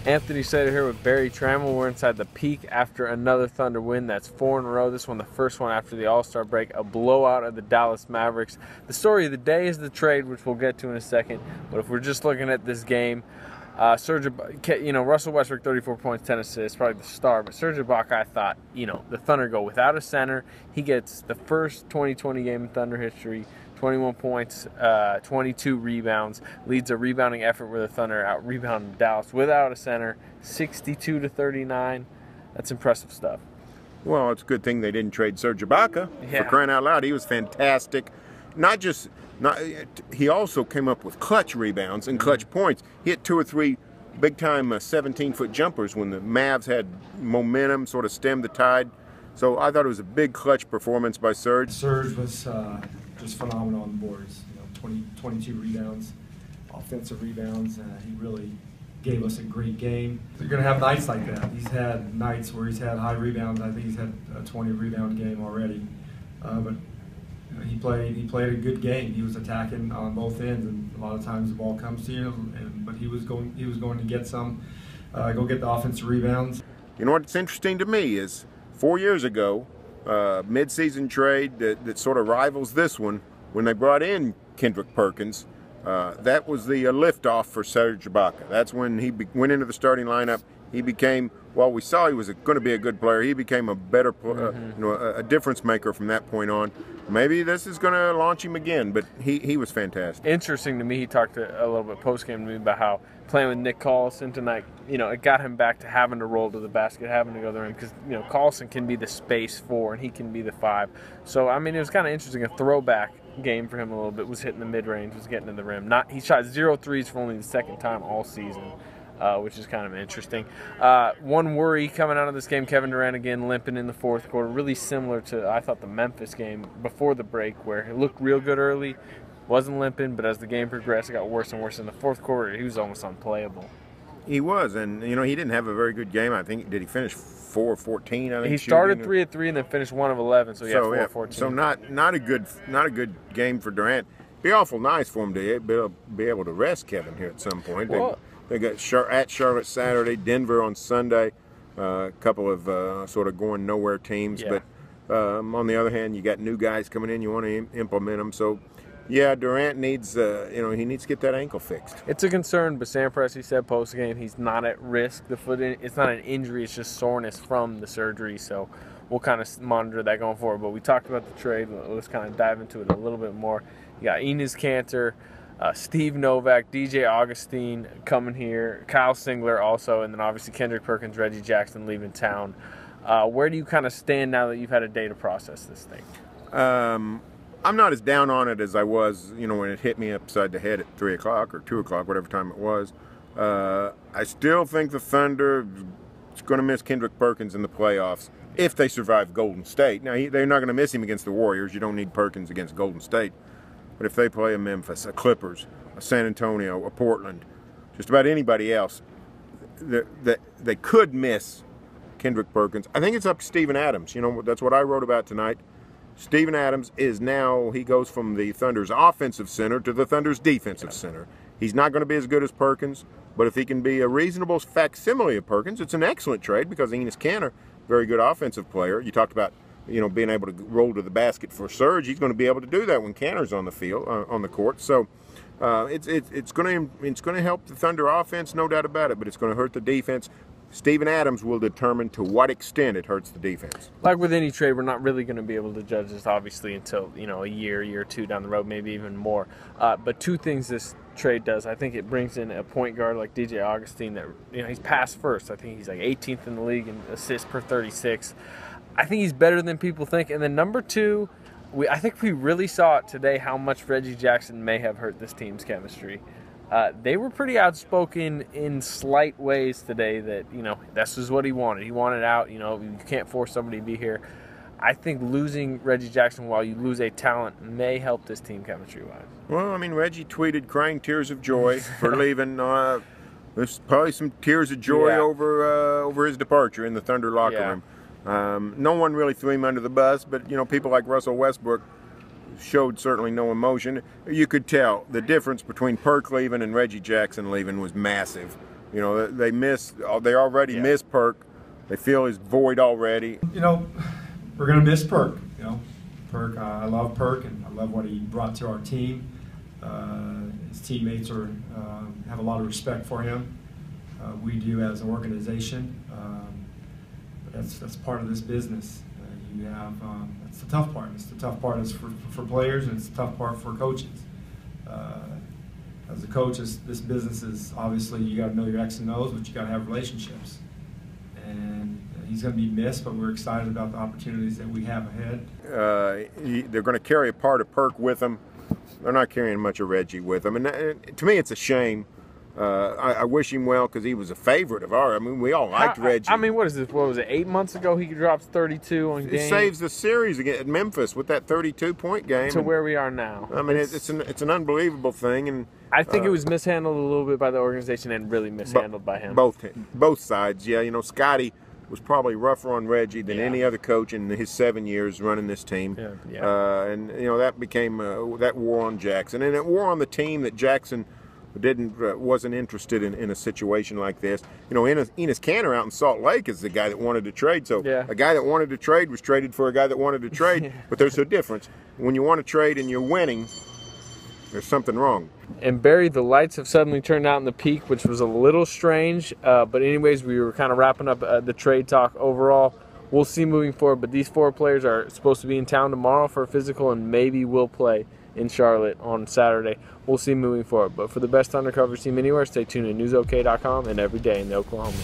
Anthony Slater here with Barry Trammell. We're inside the peak after another Thunder win. That's 4 in a row. This one, the first one after the All-Star break, a blowout of the Dallas Mavericks. The story of the day is the trade, which we'll get to in a second. But if we're just looking at this game, Serge Ibaka, Russell Westbrook, 34 points, 10 assists, probably the star. But Serge Ibaka, I thought, the Thunder go without a center. He gets the first 2020 game in Thunder history. 21 points, 22 rebounds, leads a rebounding effort where the Thunder out-rebounded Dallas without a center, 62-39. That's impressive stuff. Well, it's a good thing they didn't trade Serge Ibaka, for crying out loud. He was fantastic. He also came up with clutch rebounds and clutch points. He hit 2 or 3 big-time 17-foot jumpers when the Mavs had momentum, sort of stemmed the tide. So I thought it was a big clutch performance by Serge. Serge was just phenomenal on the boards. 22 rebounds, offensive rebounds. He really gave us a great game. You're going to have nights like that. He's had nights where he's had high rebounds. I think he's had a 20 rebound game already. But he played a good game. He was attacking on both ends, and a lot of times the ball comes to you. But he was going to get some, go get the offensive rebounds. You know what's interesting to me is 4 years ago, mid-season trade that sort of rivals this one, when they brought in Kendrick Perkins, that was the liftoff for Serge Ibaka. That's when he went into the starting lineup. He became, while we saw he was going to be a good player, he became a better, a difference maker from that point on. Maybe this is going to launch him again, but he was fantastic. Interesting to me, he talked a little bit post-game to me about how playing with Nick Collison tonight, it got him back to having to roll to the basket, having to go there, because, Collison can be the space 4 and he can be the 5. So, I mean, it was kind of interesting, a throwback game for him a little bit, was hitting the mid-range, was getting to the rim. He shot 0 threes for only the second time all season. Which is kind of interesting. One worry coming out of this game, Kevin Durant again limping in the fourth quarter, really similar to, I thought, the Memphis game before the break, where he looked real good early, wasn't limping, but as the game progressed, it got worse and worse. In the fourth quarter, he was almost unplayable. He was, and, he didn't have a very good game. I think, did he finish 4 of 14? I think he started 3 of 3 and then finished 1 of 11, so 4 of 14. So not a good game for Durant. Be awful nice for him to be able to rest Kevin here at some point. Well, They got at Charlotte Saturday, Denver on Sunday, a couple of sort of going nowhere teams. Yeah. But on the other hand, you got new guys coming in. You want to implement them. So, yeah, Durant needs, he needs to get that ankle fixed. It's a concern, but Sam Presti said post game he's not at risk. It's not an injury; it's just soreness from the surgery. So we'll kind of monitor that going forward. But we talked about the trade. Let's kind of dive into it a little bit more. You got Enes Kanter, Steve Novak, DJ Augustine coming here, Kyle Singler also, and then obviously Kendrick Perkins, Reggie Jackson leaving town. Where do you kind of stand now that you've had a day to process this thing? I'm not as down on it as I was, when it hit me upside the head at 3 o'clock or 2 o'clock, whatever time it was. I still think the Thunder is going to miss Kendrick Perkins in the playoffs if they survive Golden State. Now, they're not going to miss him against the Warriors. You don't need Perkins against Golden State. But if they play a Memphis, a Clippers, a San Antonio, a Portland, just about anybody else, they could miss Kendrick Perkins. I think it's up to Steven Adams. That's what I wrote about tonight. Steven Adams is now, he goes from the Thunder's offensive center to the Thunder's defensive center. He's not going to be as good as Perkins, but if he can be a reasonable facsimile of Perkins, it's an excellent trade because Enes Kanter, very good offensive player. You talked about being able to roll to the basket for Serge. He's going to be able to do that when Kanter's on the field, on the court. So it's going to help the Thunder offense, no doubt about it, but it's going to hurt the defense. Steven Adams will determine to what extent it hurts the defense. Like with any trade, we're not really going to be able to judge this, obviously, until a year or two down the road, maybe even more. But two things this trade does. I think it brings in a point guard like DJ Augustine that he's pass first. I think he's like 18th in the league in assists per 36. I think he's better than people think. And then number two, I think we really saw it today how much Reggie Jackson may have hurt this team's chemistry. They were pretty outspoken in slight ways today that, this is what he wanted. He wanted out. You can't force somebody to be here. I think losing Reggie Jackson while you lose a talent may help this team chemistry-wise. Well, I mean, Reggie tweeted crying tears of joy for leaving. There's probably some tears of joy over his departure in the Thunder locker room. No one really threw him under the bus, but people like Russell Westbrook showed certainly no emotion. You could tell the difference between Perk leaving and Reggie Jackson leaving was massive. You know, they already miss Perk. They feel his void already. You know, we're going to miss Perk. You know, Perk. I love Perk, and I love what he brought to our team. His teammates have a lot of respect for him. We do as an organization. But that's part of this business. That's the tough part. The tough part is for players, and it's the tough part for coaches. As a coach, this business is obviously you got to know your X and O's, but you got to have relationships. And he's going to be missed, but we're excited about the opportunities that we have ahead. They're going to carry a part of Perk with them. They're not carrying much of Reggie with them, and to me, it's a shame. I wish him well because he was a favorite of ours. I mean, we all liked Reggie. I mean, what is this? What was it? 8 months ago, he dropped 32 on game. He saves the series again at Memphis with that 32-point game to where we are now. I mean, it's an unbelievable thing, and I think it was mishandled a little bit by the organization and really mishandled by him. Both sides, yeah. You know, Scotty was probably rougher on Reggie than any other coach in his 7 years running this team. And you know that became that wore on Jackson, and it wore on the team that Jackson wasn't interested in a situation like this. You know, Enes Kanter out in Salt Lake is the guy that wanted to trade. So a guy that wanted to trade was traded for a guy that wanted to trade. But there's a difference. When you want to trade and you're winning, there's something wrong. And Barry, the lights have suddenly turned out in the peak, which was a little strange. But anyways, we were kind of wrapping up the trade talk overall. We'll see moving forward. But these 4 players are supposed to be in town tomorrow for a physical and maybe will play in Charlotte on Saturday. We'll see moving forward. But for the best undercover team anywhere, stay tuned to newsok.com and every day in the Oklahoma.